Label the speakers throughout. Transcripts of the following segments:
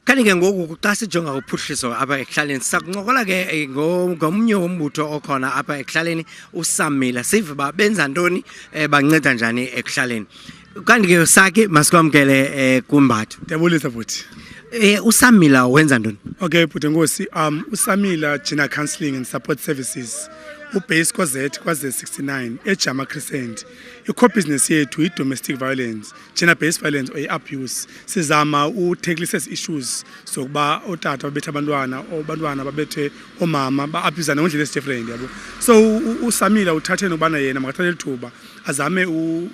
Speaker 1: Kanti ke ngoku xa sijonga uphuhliso apha ekuhlaleni sakuncokola ke ngomnye wombutho okhona apha ekuhlaleni uSamila sive uba benza ntoni banceda njani ekuhlaleni. Kanti ke sakhe masikwamkele kuMbatha.
Speaker 2: Ndiyabulisa futhi.
Speaker 1: uSamila wenza ntoni?
Speaker 2: Okay bhuti Nkosi, uSamila Gender Counselling and Support Services ubase kwaZet 69 eJama Crescent. I-core business yethu i-domestic violence, gender based violence or i-abuse. Sizama u-tackle issues sokuba otata babethe abantwana babethe omama ba-abuse ngendlela ezi-different yabo. So uSamila uthathe nokubana yena makathathe lithuba azame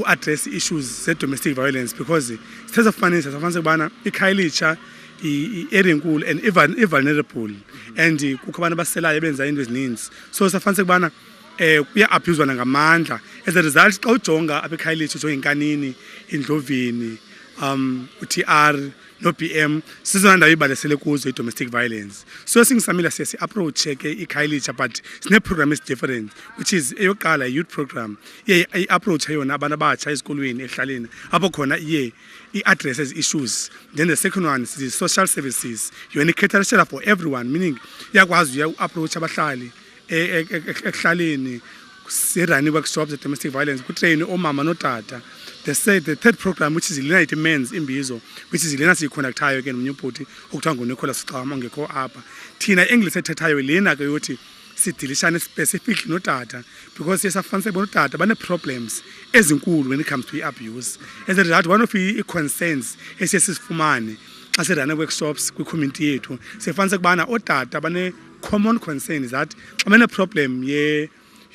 Speaker 2: address issues ze-domestic violence because sithetha kufanisa kubana ikhayelitsha i-area enkulu and vulnerable and kukho abantu abaselayo benza into ezininzi, so safanele kubana kuya-abuzwa ngamandla. As a result xa ujonga apha ekhayelitsha ujonga iNkanini, iNdlovini, u-TR no-BM sizona ndawo ibalesele kuzo i-domestic violence. So singiSamila si-approach ke ikhayelitsha but sine-program ezi-different which is eyokuqala youth program i-approach yona abantu abatsha ezikolweni ehlaleni apho khona i-address issues. Then the second one is the social services, yona i-caterishela for everyone, meaning iyakwazi uya-approach abahlali ekuhlaleni sirani workshops domestic violence kutrain omama notata. The third program which is United Men's Imbizo, which is lena siyiconductayo ke nomnye ubhuti okuthiwa nguNicholas Xama ongekho apha. Thina English ethethayo lena ke yothi sidilishane specifically notata because siyafanele bona utata bane problems ezinkulu when it comes to abuse. As a result, one of the concerns esiyesifumane xa sirana workshops kwi-community yethu sifanele kubana otata bane common concern is that xa bane problem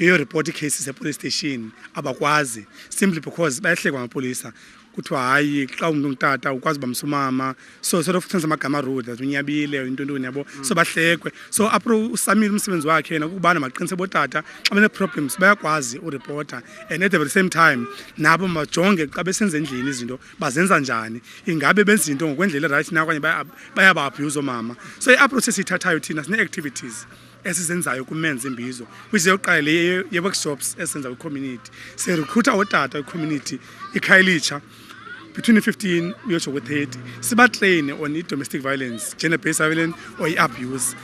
Speaker 2: your report cases at police station abakwazi simply because bayahlekwa ngapolisa kuthiwa hayi xa umuntu ongutata ukwazi bamsumama, so sort of senza amagama rude unyabile into ntoni yabo, so bahlekwe. So apho uSamila umsebenzi wakhe yena ukubana maqinise botata xa bene problems bayakwazi ureporta and at the same time nabo majonge xa besenza endlini izinto bazenza njani, ingabe benza into ngokwendlela right na okanye bayaba abuse omama. So i-approach esithathayo thina sine activities esizenzayo kuMen's Imbizo which yokuqala le ye-workshops esenza kwi-community. Si-recruiter otata kwi-community ikhayelitsha between 15 uyotsho ku-30 sibatrain on i-domestic violence, gender based violence or i-abuse.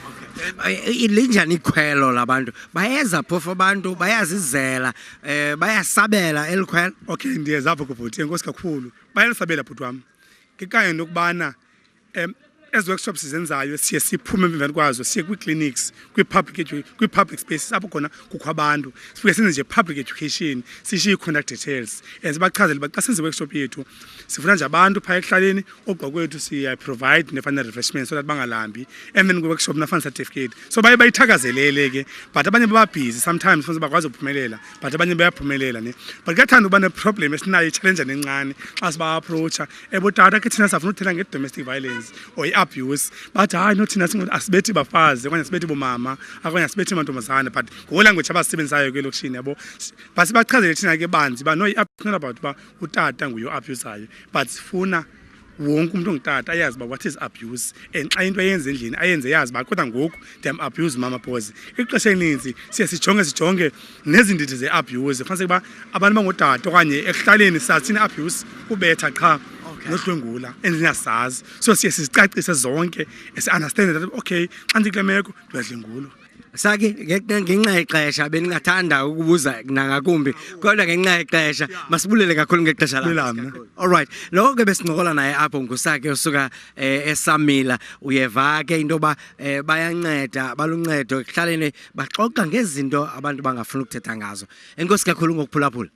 Speaker 1: Linjani ikhwelo labantu? Bayeza phofu abantu bayazizela bayasabela elikhwelo?
Speaker 2: Okay, ndiyezapho kubhuti enkosi kakhulu. Bayalisabela bhuti wami ngekanye nokubana ezi workshops zenzayo siye siphume emveni kwazo siye kwi-clinics, kwi-public spaces apho khona kukho abantu sifike senze nje public education sishiye i-conduct details and sibachazele uba xa senze workshop yethu sifuna nje abantu phaya ekuhlaleni ogqa kwethu siya-provide ne-final refreshment so that bangalambi and then kwi-workshop na-final certificate. So baye bayithakazelele ke but abanye bababhizi sometimes futhi bakwazi ukuphumelela but abanye bayaphumelela ne. But kuyathanda uba ne-problem esinayo i-challenge nencane xa siba-approacha ebotata ke thina safuna ukuthela nge-domestic violence or abuse but hayi no thina asibethi bafazi okanye asibethi bomama okanye asibethi amantombazana but ngolanguage abasebenzayo ke lokishini yabo basibachazele thina ke banzi ba no i-abuse about ba utata nguyo abusayo but sifuna wonke umuntu ongutata ayazi ba what is abuse and xa into ayenza endlini ayenze yazi ba kodwa ngoku dem abuse mama pause. Ixesha elininzi sijonge nezindidi ze-abuse kufanele ba abantu bangotata okanye ekuhlaleni sathina abuse ubetha qha nohlwengula endinyasazi, so siye sizicacise zonke esi-understand that okay xa ndikule meko ndiyadlengulwa.
Speaker 1: Sake ngenxa yexesha beningathanda ukubuza nangakumbi kodwa ngenxa yexesha masibulele kakhulu ngexesha lakho. Alright, lokho ke besincokola naye apho ngusake usuka eSamila. Uyeva ke into ba bayanceda baluncedo ekuhlaleni baxoxa ngezinto abantu bangafuna ukuthetha ngazo. Enkosi kakhulu ngokuphulaphula.